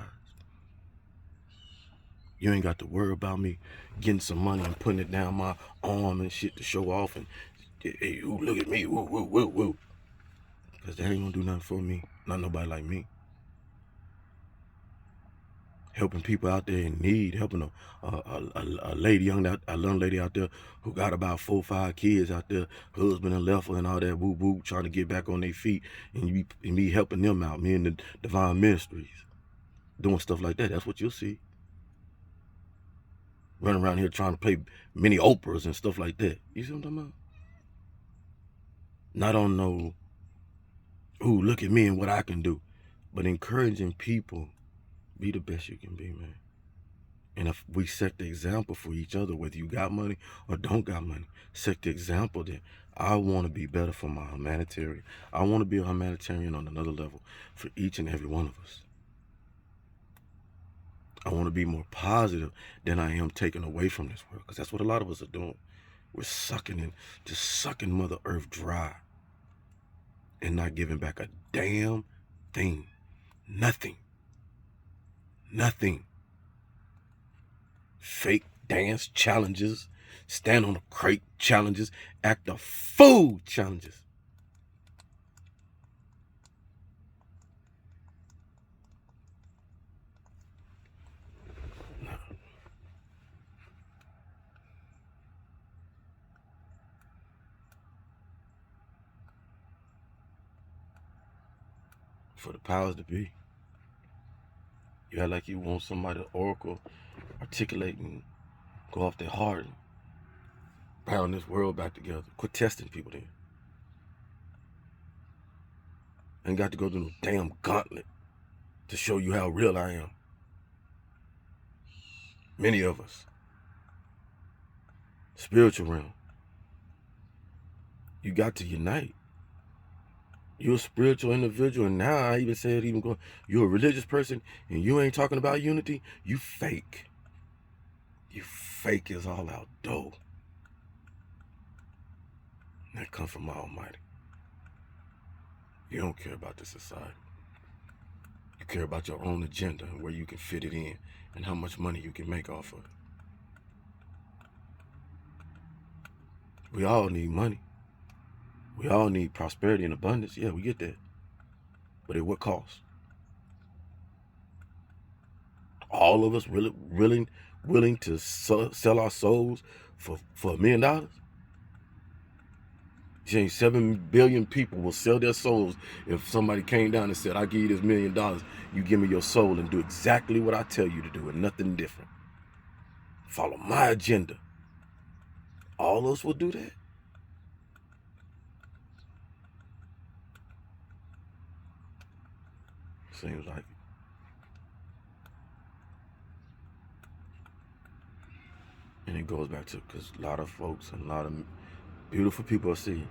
S1: You ain't got to worry about me getting some money and putting it down my arm and shit to show off and, hey, ooh, look at me, woo, woo, woo, woo. Because that ain't going to do nothing for me. Not nobody like me. Helping people out there in need, helping a lady, young lady out there who got about 4 or 5 kids out there, husband and left her and all that woo woo, trying to get back on their feet, and me helping them out, me and the Divine Ministries, doing stuff like that. That's what you'll see. Running around here trying to play mini Oprahs and stuff like that. You see what I'm talking about? Not on no, ooh, look at me and what I can do, but encouraging people, be the best you can be, man. And if we set the example for each other, whether you got money or don't got money, set the example that I want to be better for my humanitarian. I want to be a humanitarian on another level for each and every one of us. I want to be more positive than I am taking away from this world, because that's what a lot of us are doing. We're sucking in, just sucking Mother Earth dry and not giving back a damn thing. Nothing. Nothing. Fake dance challenges, stand on a crate challenges, act a fool challenges. No. For the powers to be. You act like you want somebody to oracle, articulate, and go off their heart and pound this world back together. Quit testing people then. Ain't got to go through no damn gauntlet to show you how real I am. Many of us. Spiritual realm. You got to unite. You're a spiritual individual, and now I even said, you're a religious person, and you ain't talking about unity, you fake. You fake is all out dough. That comes from my Almighty. You don't care about the society. You care about your own agenda and where you can fit it in and how much money you can make off of it. We all need money. We all need prosperity and abundance. Yeah, we get that. But at what cost? All of us really willing to sell our souls for $1 million? James, 7 billion people will sell their souls if somebody came down and said, I give you this $1 million, you give me your soul and do exactly what I tell you to do and nothing different. Follow my agenda. All of us will do that. Seems like it. And it goes back to, because a lot of folks and a lot of beautiful people are seeing,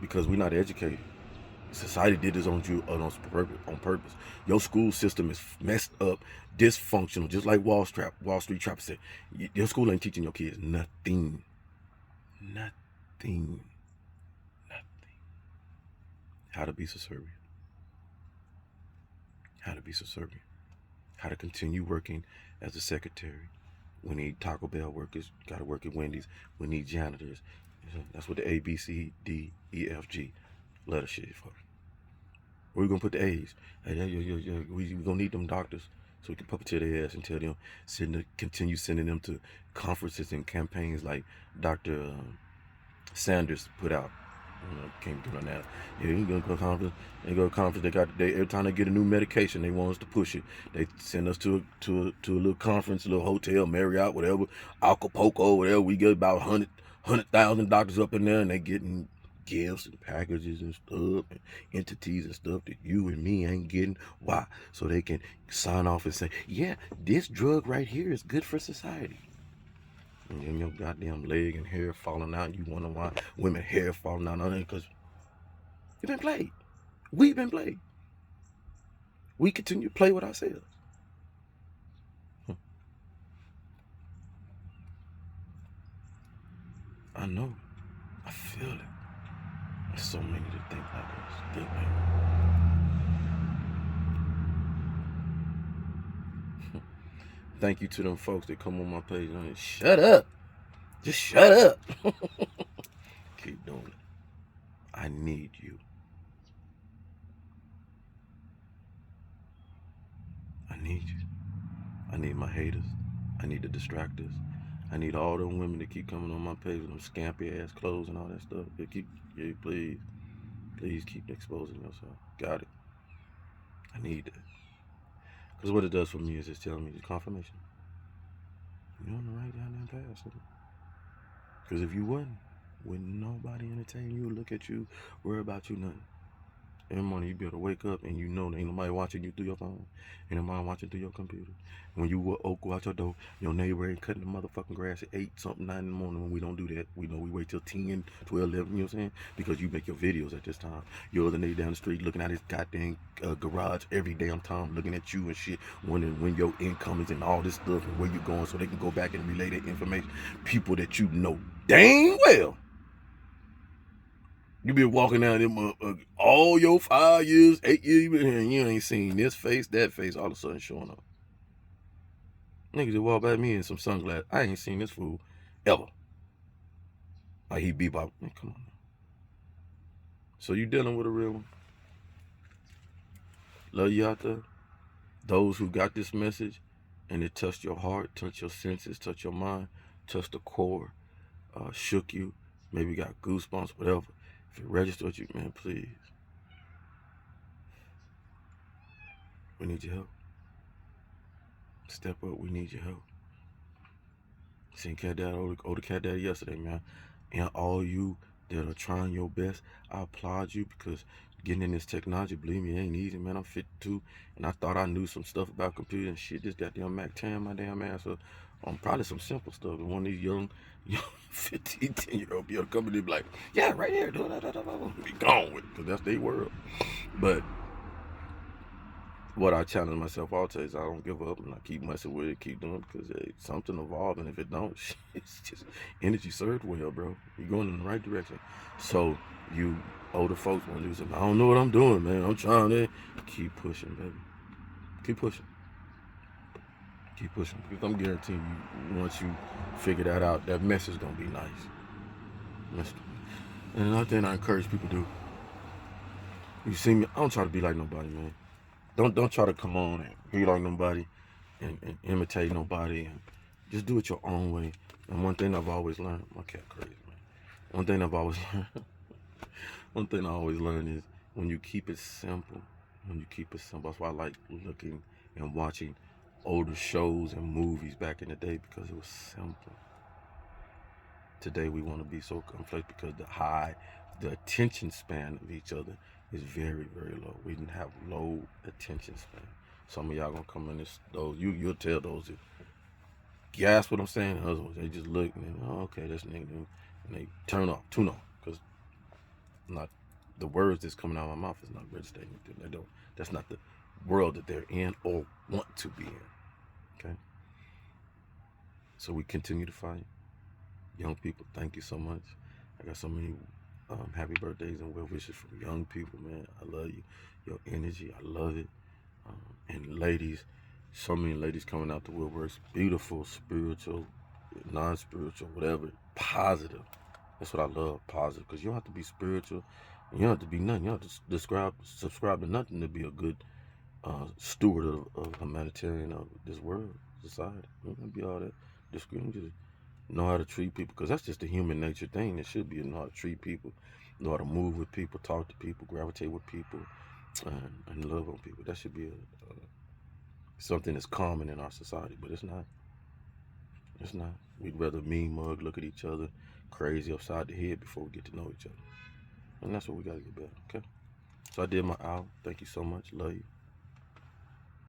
S1: because we're not educated. Society did this on purpose. Your school system is messed up, dysfunctional, just like Wall Street Trapper said. Your school ain't teaching your kids nothing. Nothing. How to be subservient. How to be subservient. How to continue working as a secretary. We need Taco Bell workers. Got to work at Wendy's. We need janitors. That's what the A, B, C, D, E, F, G letter shit is for. Where we gonna put the A's? Hey, we gonna need them doctors so we can puppeteer their ass and tell them, continue sending them to conferences and campaigns like Dr. Sanders put out. Can't get on that. Yeah, you go to conference. They go to conference. Every time they get a new medication, they want us to push it. They send us to a little conference, a little hotel, Marriott, whatever, Acapulco, whatever. We get about 100,000 doctors up in there, and they getting gifts and packages and stuff and entities and stuff that you and me ain't getting. Why? So they can sign off and say, yeah, this drug right here is good for society. And then your goddamn leg and hair falling out, and you wonder why women hair falling out, because you've been played. We've been played. We continue to play with ourselves. I know. I feel it. There's so many to think like us. Think like Thank you to them folks that come on my page and shut up. Just shut up. Keep doing it. I need you. I need you. I need my haters. I need the distractors. I need all them women that keep coming on my page with them scampy ass clothes and all that stuff. Please keep exposing yourself. Got it. I need that. Because what it does for me is it's telling me the confirmation. You're on the right down that path. Because if you wouldn't nobody entertain you, look at you, worry about you, nothing. Every morning you be able to wake up and you know ain't nobody watching you through your phone. Ain't nobody watching through your computer. When you go out your door, your neighbor ain't cutting the motherfucking grass at 8 something 9 in the morning. When we don't do that, we know we wait till 10, 12, 11, you know what I'm saying? Because you make your videos at this time. Your other neighbor down the street looking at his goddamn garage every damn time, looking at you and shit, wondering when your income is and all this stuff and where you're going so they can go back and relay that information. People that you know dang well. You been walking down them all your 5 years, 8 years you been here, and you ain't seen this face, that face, all of a sudden showing up. Niggas just walk by me in some sunglasses. I ain't seen this fool ever. Like he bebop. Man, come on. So you dealing with a real one. Love you out there. Those who got this message and it touched your heart, touched your senses, touched your mind, touched the core, shook you, maybe got goosebumps, whatever. If it registered with you, man, please. We need your help. Step up, we need your help. Seen Cat Dad, older Cat Dad yesterday, man. And all you that are trying your best, I applaud you because getting in this technology, believe me, it ain't easy, man. I'm 52 and I thought I knew some stuff about computers and shit. This goddamn Mac 10 my damn ass up on probably some simple stuff. And one of these young 15, 10-year-old be able to come in and be like, yeah, right here, be gone with it, because that's their world. But what I challenge myself all to is I don't give up and I keep messing with it, keep doing it, because hey, something evolved, and if it don't, it's just energy served well, bro. You're going in the right direction. So you older folks want to do something. I don't know what I'm doing, man. I'm trying to keep pushing, baby. Keep pushing. Keep pushing. Because I'm guaranteeing you, once you figure that out, that mess is gonna be nice. And another thing I encourage people to do. You see me, I don't try to be like nobody, man. Don't try to come on and be like nobody and imitate nobody, and just do it your own way. And one thing I've always learned, my cat crazy, man. One thing I always learned is when you keep it simple, that's why I like looking and watching older shows and movies back in the day, because it was simple. Today we want to be so complex because the attention span of each other is very, very low. We didn't have low attention span. Some of y'all gonna come in this, those, you'll tell those that gasp what I'm saying, and others, they just look and oh, okay, this nigga, and they tune off, because not the words that's coming out of my mouth is not registering with them. They don't. That's not the world that they're in or want to be in. Okay. So we continue to fight. Young people, thank you so much. I got so many happy birthdays and well wishes from young people, man. I love you. Your energy, I love it. And ladies, so many ladies coming out the woodworks, beautiful, spiritual, non-spiritual, whatever, positive. That's what I love, positive, because you don't have to be spiritual, and you don't have to be nothing. You don't have to subscribe to nothing to be a good steward of humanitarian of this world, society. You don't have to be all that discreet. Just know how to treat people, because that's just a human nature thing. It should be know how to treat people, know how to move with people, talk to people, gravitate with people, and love on people. That should be something that's common in our society, but it's not. It's not. We'd rather mean mug, look at each other, crazy upside the head before we get to know each other. And that's what we gotta get better, okay? So I did my hour. Thank you so much. Love you.